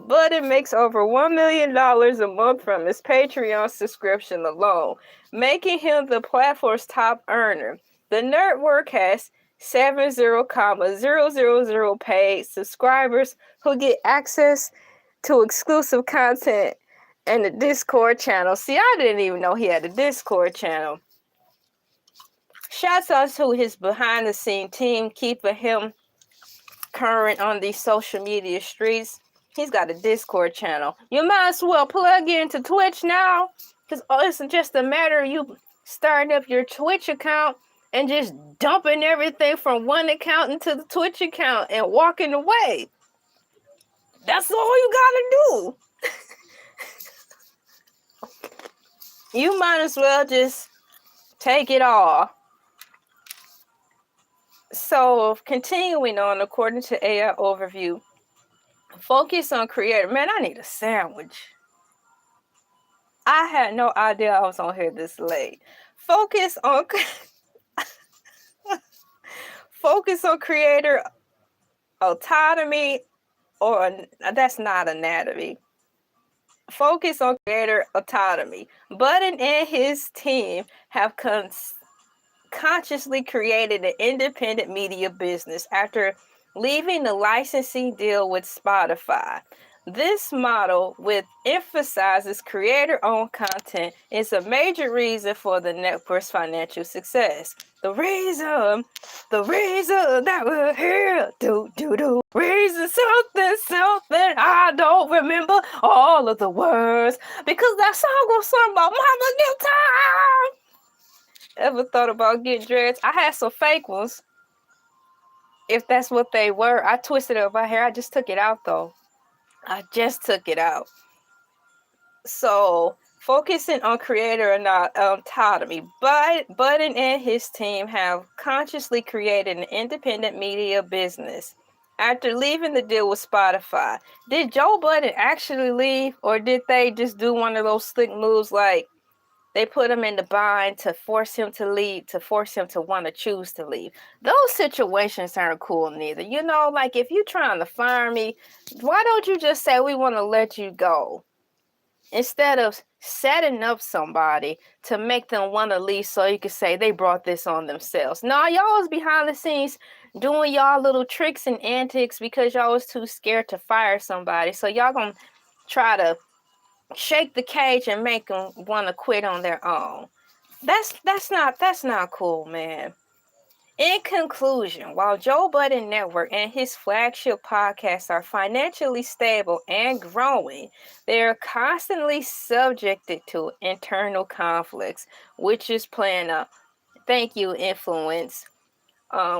Budden makes over $1 million a month from his Patreon subscription alone, making him the platform's top earner. The network has 70,000 paid subscribers who get access to exclusive content and the Discord channel. See, I didn't even know he had a Discord channel. Shouts out to his behind-the-scene team, keeping him current on these social media streets. He's got a Discord channel. You might as well plug into Twitch now, because it's just a matter of you starting up your Twitch account and just dumping everything from one account into the Twitch account and walking away. That's all you gotta do. You might as well just take it all. So, continuing on, according to AI Overview, focus on creator. Man, I need a sandwich. I had no idea I was on here this late. Focus on creator autonomy, or that's not anatomy. Focus on creator autonomy. Budden and his team have consciously created an independent media business after leaving the licensing deal with Spotify. This model, which emphasizes creator-owned content, is a major reason for the network's financial success. The reason that we're here, reason something, I don't remember all of the words, because that song was sung by Mama New Time. Ever thought about getting dreads? I had some fake ones. If that's what they were. I twisted up my hair. I just took it out, though. I just took it out. So, focusing on creator autonomy. But Budden and his team have consciously created an independent media business. After leaving the deal with Spotify, did Joe Budden actually leave, or did they just do one of those slick moves like they put him in the bind to force him to leave, to force him to want to choose to leave? Those situations aren't cool neither. You know, like if you're trying to fire me, why don't you just say we want to let you go? Instead of setting up somebody to make them want to leave so you can say they brought this on themselves. No, y'all was behind the scenes doing y'all little tricks and antics because y'all was too scared to fire somebody. So y'all gonna try to shake the cage and make them want to quit on their own. That's not cool, man. In conclusion, while Joe Budden Network and his flagship podcasts are financially stable and growing, they are constantly subjected to internal conflicts, which is playing a thank you, influence.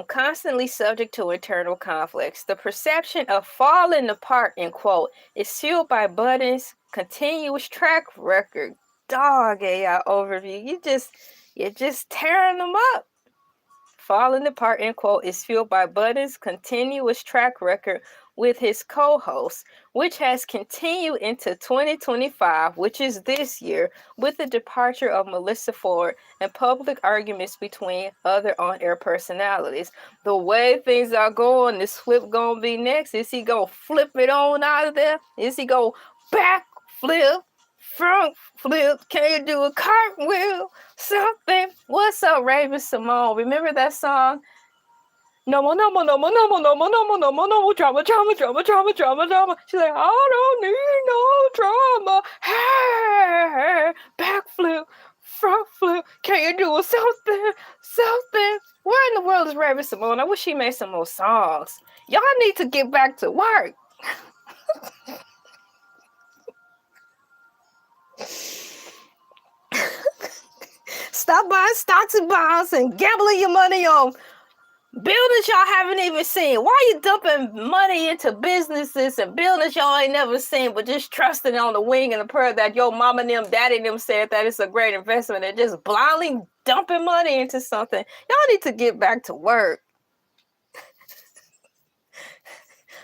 Constantly subject to internal conflicts. The perception of falling apart, in quote, is fueled by Budden's continuous track record. Dog AI overview. You're just tearing them up. Falling apart, in quote, is fueled by Budden's continuous track record with his co-hosts, which has continued into 2025, which is this year, with the departure of Melissa Ford and public arguments between other on-air personalities. The way things are going, is Flip gonna be next? Is he gonna flip it on out of there? Is he gonna back flip? Front flip, can you do a cartwheel? Something. What's up, Raven Simone? Remember that song? No more, no more, no more, no more, no more, no more, no more, no more drama, drama, drama, drama, drama, drama. She's like, I don't need no drama. Hey, backflip, front flip. Can you do something? Something. Where in the world is Raven Simone? I wish she made some more songs. Y'all need to get back to work. Stop buying stocks and bonds and gambling your money on buildings y'all haven't even seen. Why you dumping money into businesses and buildings y'all ain't never seen, but just trusting on the wing and the prayer that your mama and them, daddy and them said that it's a great investment, and just blindly dumping money into something? Y'all need to get back to work.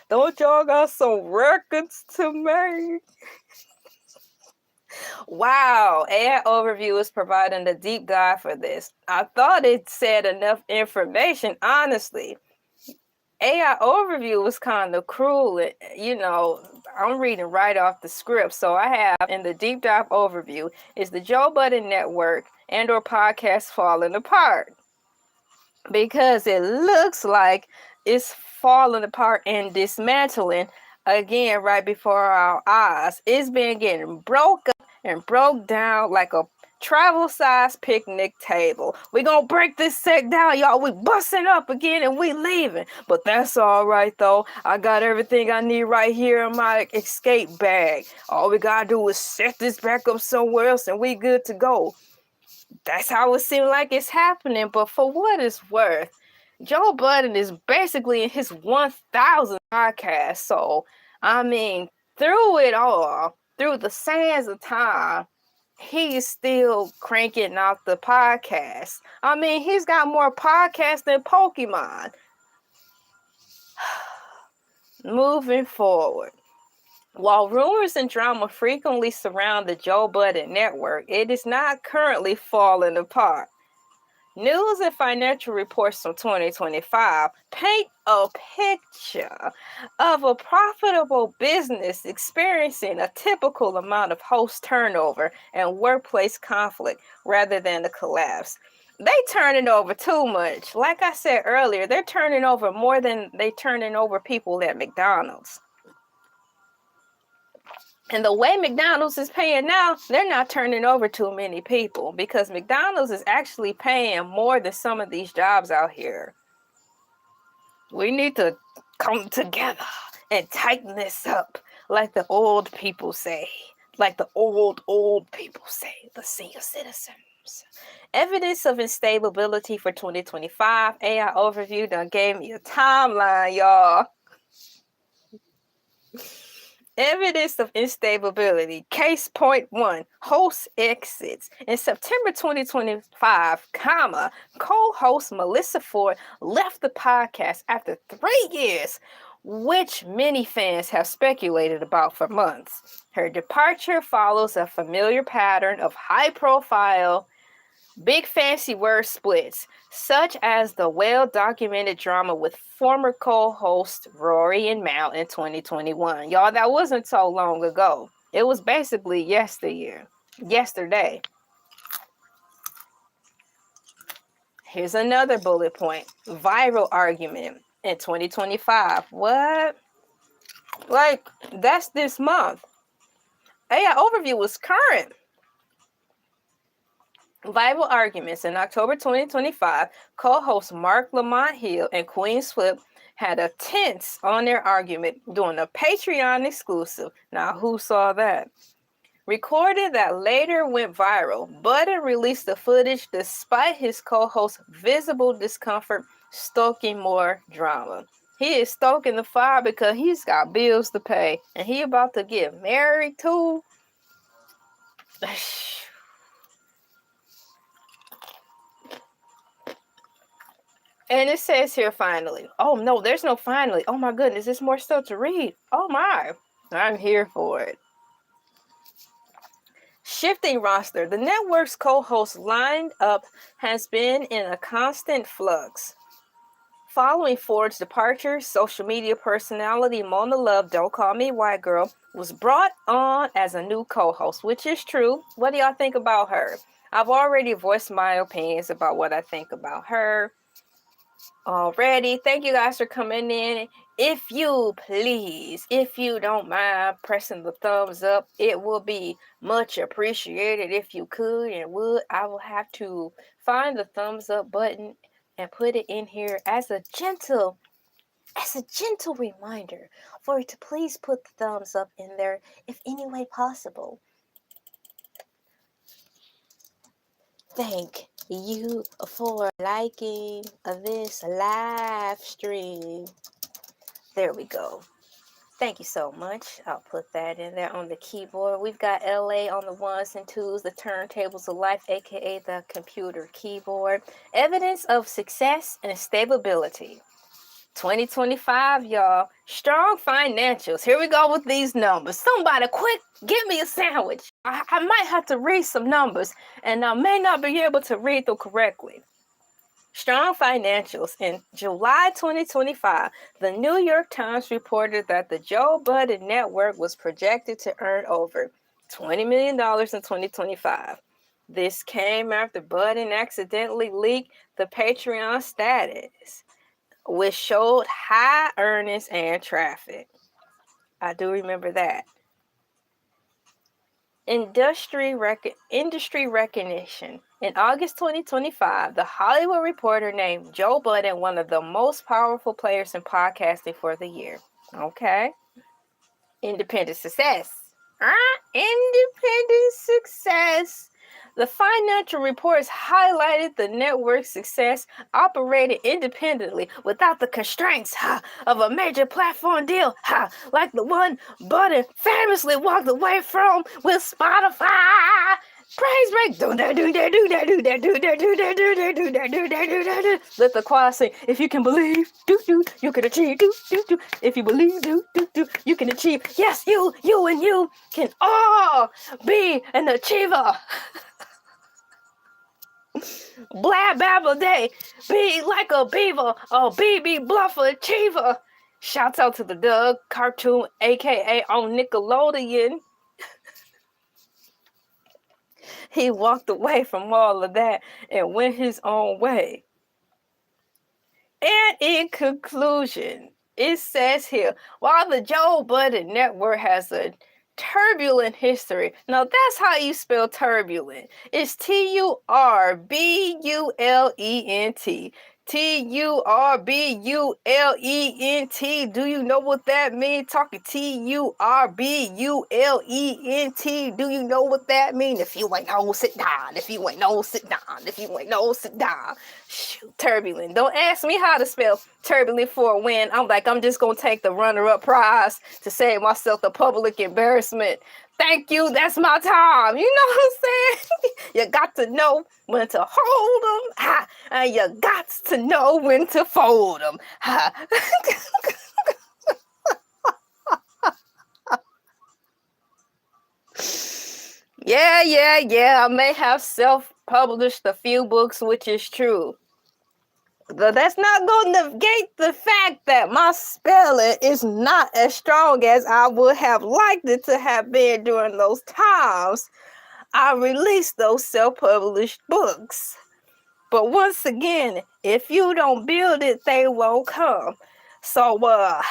Don't y'all got some records to make? Wow, AI Overview is providing a deep dive for this. I thought it said enough information, honestly. AI Overview was kind of cruel. You know, I'm reading right off the script. So I have in the deep dive overview is the Joe Budden Network and or podcast falling apart. Because it looks like it's falling apart and dismantling again right before our eyes. It's been getting broke up and broke down like a travel-sized picnic table. We gonna break this set down, y'all. We busting up again and we leaving. But that's all right, though. I got everything I need right here in my escape bag. All we gotta do is set this back up somewhere else and we good to go. That's how it seems like it's happening. But for what it's worth, Joe Budden is basically in his 1,000th podcast. So, I mean, through it all, through the sands of time, he's still cranking out the podcast. I mean, he's got more podcasts than Pokemon. Moving forward. While rumors and drama frequently surround the Joe Budden Network, it is not currently falling apart. News and financial reports from 2025 paint a picture of a profitable business experiencing a typical amount of host turnover and workplace conflict rather than a collapse. They turning over too much. Like I said earlier, they're turning over more than they turning over people at McDonald's. And the way McDonald's is paying now, they're not turning over too many people because McDonald's is actually paying more than some of these jobs out here. We need to come together and tighten this up, like the old people say. Like the old people say, the senior citizens. Evidence of instability for 2025. AI Overview done gave me a timeline, y'all. Evidence of instability. Case point 1. Host exits. In September 2025, co-host Melissa Ford left the podcast after 3 years, which many fans have speculated about for months. Her departure follows a familiar pattern of high-profile, big fancy word splits, such as the well-documented drama with former co-host Rory and Mal in 2021. Y'all, that wasn't so long ago. It was basically yesterday. Here's another bullet point. Viral argument in 2025. What? Like, that's this month. AI overview was current. Viral arguments in October 2025, co-hosts Mark Lamont Hill and Queen Swift had a tense on their argument during a Patreon exclusive. Now, who saw that? Recorded that later went viral. Budden released the footage despite his co-host's visible discomfort, stoking more drama. He is stoking the fire because he's got bills to pay, and he about to get married too. And it says here finally. Oh no, there's no finally. Oh my goodness, there's more stuff to read. Oh my, I'm here for it. Shifting roster. The network's co-host lined up has been in a constant flux. Following Ford's departure, social media personality Mona Love, Don't Call Me White Girl, was brought on as a new co-host, which is true. What do y'all think about her? I've already voiced my opinions about what I think about her already. Thank you guys for coming in. If you please, if you don't mind pressing the thumbs up, it will be much appreciated. If you could and would, I will have to find the thumbs up button and put it in here as a gentle reminder for you to please put the thumbs up in there if any way possible. Thank you for liking this live stream. There we go. Thank you so much. I'll put that in there on the keyboard. We've got LA on the ones and twos, the turntables of life, aka the computer keyboard. Evidence of success and stability. 2025, y'all. Strong financials. Here we go with these numbers. Somebody quick, give me a sandwich. I might have to read some numbers, and I may not be able to read them correctly. Strong financials. In July 2025, the New York Times reported that the Joe Budden Network was projected to earn over $20 million in 2025. This came after Budden accidentally leaked the Patreon status, which showed high earnings and traffic. I do remember that. Industry recognition. In August 2025, The Hollywood Reporter named Joe Budden one of the most powerful players in podcasting for the year. Okay. Independent success. Independent success. The financial reports highlighted the network's success operating independently without the constraints of a major platform deal, like the one Budden famously walked away from with Spotify. Praise break. Do that. Let the choir sing. If you can believe, you can achieve. If you believe, you can achieve. Yes, you and you can all be an achiever. Blab babble day, be like a beaver, a BB bluffer achiever. Shouts out to the Doug cartoon, aka on Nickelodeon. He walked away from all of that and went his own way. And in conclusion, it says here, while the Joe Budden Network has a turbulent history. Now that's how you spell turbulent. It's Turbulent. Turbulent. Do you know what that means? Talking Turbulent. Do you know what that means? If you ain't know, sit down. If you ain't know, sit down. If you ain't know, sit down. Shoot, turbulent. Don't ask me how to spell turbulent for a win. I'm just gonna take the runner-up prize to save myself the public embarrassment. Thank you. That's my time. You know what I'm saying? You got to know when to hold them, and you got to know when to fold them. Yeah. I may have self-published a few books, which is true. But that's not going to negate the fact that my spelling is not as strong as I would have liked it to have been during those times I released those self-published books. But once again, if you don't build it, they won't come. So, I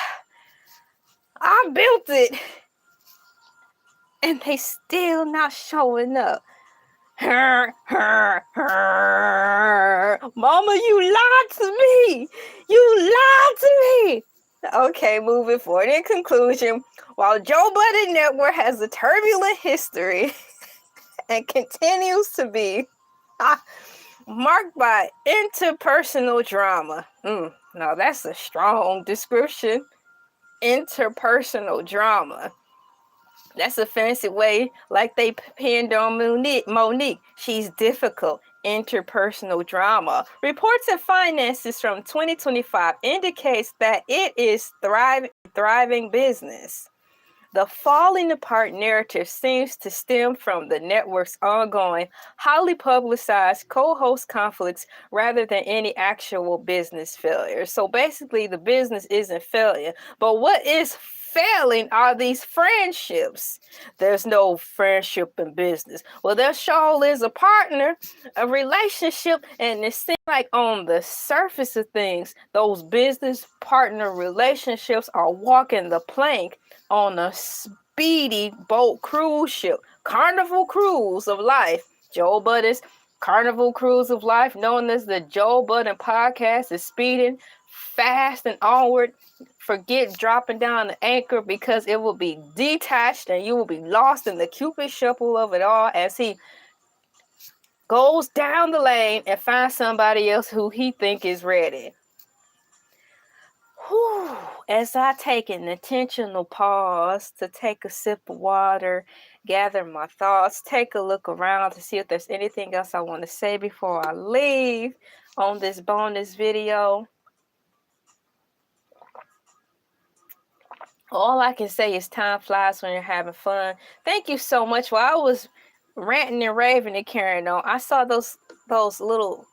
built it, and they still not showing up. Mama, you lied to me. You lied to me. Okay, moving forward. In conclusion, while Joe Budden Network has a turbulent history and continues to be marked by interpersonal drama. Now that's a strong description. Interpersonal drama. That's a fancy way, like they pinned on Monique. She's difficult. Interpersonal drama. Reports of finances from 2025 indicates that it is thriving business. The falling apart narrative seems to stem from the network's ongoing, highly publicized co-host conflicts rather than any actual business failure. So basically, the business isn't failing. But what is failing are these friendships. There's no friendship in business. Well, there sure is a partner, a relationship, and it seems like on the surface of things, those business partner relationships are walking the plank on a speedy boat cruise ship, Carnival Cruise of Life. Joe Budden's Carnival Cruise of Life, known as the Joe Budden Podcast, is speeding fast and onward. Forget dropping down the anchor, because it will be detached and you will be lost in the Cupid shuffle of it all as he goes down the lane and finds somebody else who he think is ready. Whew. As I take an intentional pause to take a sip of water, gather my thoughts, take a look around to see if there's anything else I want to say before I leave on this bonus video. All I can say is time flies when you're having fun. Thank you so much. While I was ranting and raving and carrying on, I saw those little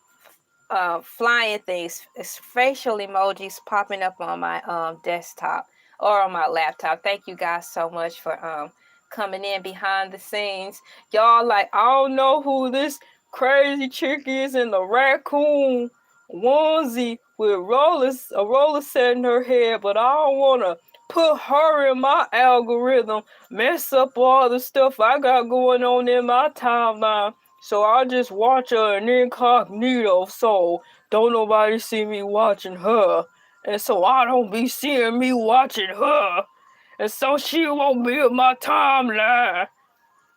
flying things, facial emojis popping up on my desktop or on my laptop. Thank you guys so much for coming in behind the scenes. Y'all, like, I don't know who this crazy chick is in the raccoon onesie with a roller set in her head, but I don't want to put her in my algorithm, mess up all the stuff I got going on in my timeline. So I just watch her in incognito, so don't nobody see me watching her. And so I don't be seeing me watching her. And so she won't be in my timeline.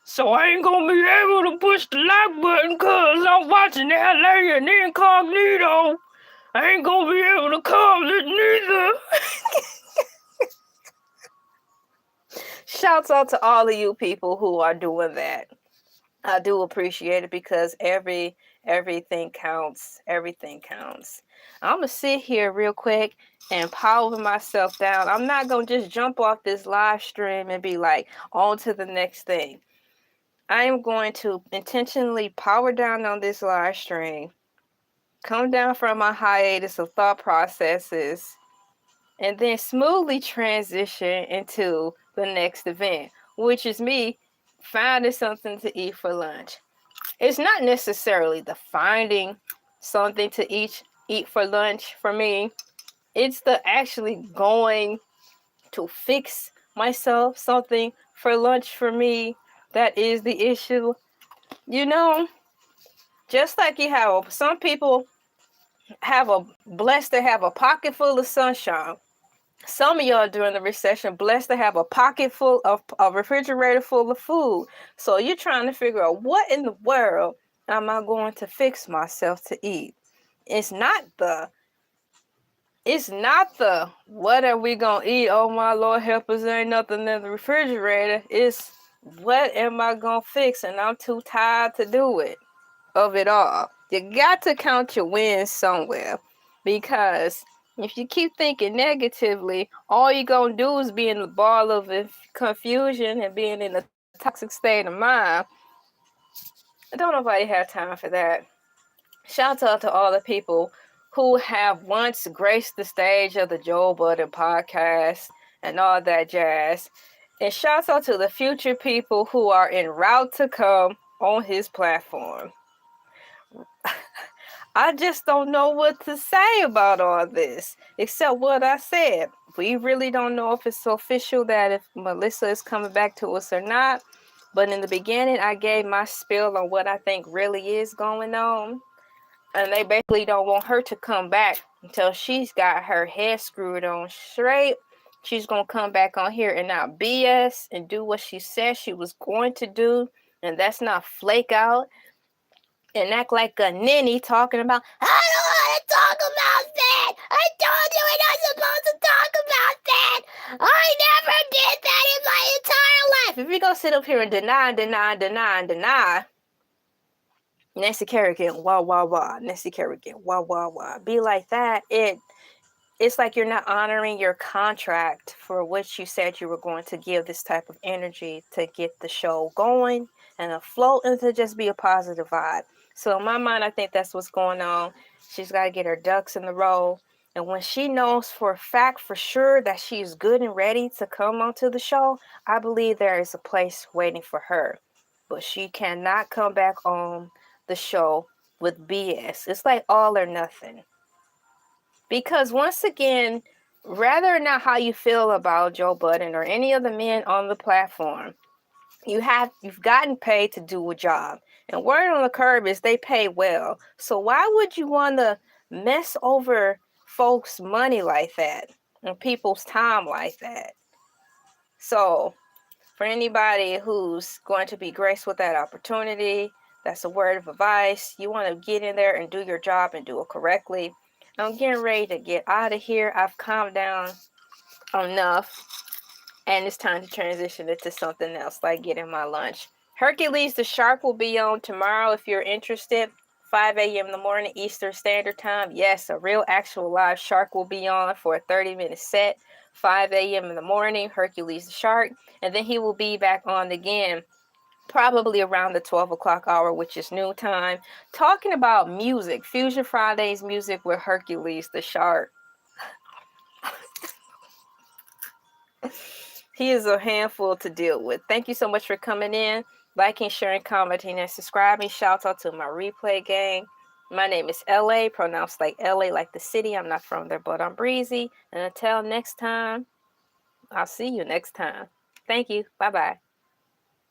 So I ain't gonna be able to push the like button, cause I'm watching LA in incognito. I ain't gonna be able to comment neither. Shouts out to all of you people who are doing that. I do appreciate it, because everything counts. Everything counts. I'm going to sit here real quick and power myself down. I'm not going to just jump off this live stream and be like, on to the next thing. I am going to intentionally power down on this live stream, come down from my hiatus of thought processes, and then smoothly transition into the next event, which is me finding something to eat for lunch. It's not necessarily the finding something to eat for lunch for me. It's the actually going to fix myself something for lunch for me that is the issue. You know, just like you have some people blessed to have a pocket full of sunshine. Some of y'all during the recession blessed to have a pocket full of a refrigerator full of food. So you're trying to figure out what in the world am I going to fix myself to eat? It's not the what are we gonna eat? Oh my Lord, help us, there ain't nothing in the refrigerator. It's what am I gonna fix? And I'm too tired to do it. Of it all. You got to count your wins somewhere, because if you keep thinking negatively, all you're going to do is be in a ball of confusion and being in a toxic state of mind. Don't nobody have time for that. Shout out to all the people who have once graced the stage of the Joe Budden Podcast and all that jazz. And shout out to the future people who are en route to come on his platform. I just don't know what to say about all this, except what I said. We really don't know if it's official that if Melissa is coming back to us or not. But in the beginning, I gave my spiel on what I think really is going on. And they basically don't want her to come back until she's got her head screwed on straight. She's going to come back on here and not BS and do what she said she was going to do. And that's not flake out and act like a ninny talking about, I don't want to talk about that. I told you we're not supposed to talk about that. I never did that in my entire life. If you're going to sit up here and deny, Nancy Kerrigan, wah, wah, wah. Nancy Kerrigan, wah, wah, wah. Be like that. It's like you're not honoring your contract for which you said you were going to give this type of energy to get the show going and afloat and to just be a positive vibe. So in my mind, I think that's what's going on. She's got to get her ducks in the row. And when she knows for a fact, for sure, that she's good and ready to come onto the show, I believe there is a place waiting for her. But she cannot come back on the show with BS. It's like all or nothing. Because once again, rather not how you feel about Joe Budden or any of the men on the platform, you've gotten paid to do a job. And word on the curb is they pay well. So why would you want to mess over folks' money like that and people's time like that? So for anybody who's going to be graced with that opportunity, that's a word of advice. You want to get in there and do your job and do it correctly. I'm getting ready to get out of here. I've calmed down enough, and it's time to transition into something else, like getting my lunch. Hercules the Shark will be on tomorrow if you're interested. 5 a.m. in the morning, Eastern Standard Time. Yes, a real actual live shark will be on for a 30-minute set. 5 a.m. in the morning, Hercules the Shark. And then he will be back on again probably around the 12 o'clock hour, which is noon time, talking about music, Fusion Fridays music with Hercules the Shark. He is a handful to deal with. Thank you so much for coming in, liking, sharing, commenting, and subscribing. Shout out to my replay gang. My name is LA, pronounced like LA, like the city. I'm not from there, but I'm breezy. And until next time, I'll see you next time. Thank you. Bye-bye.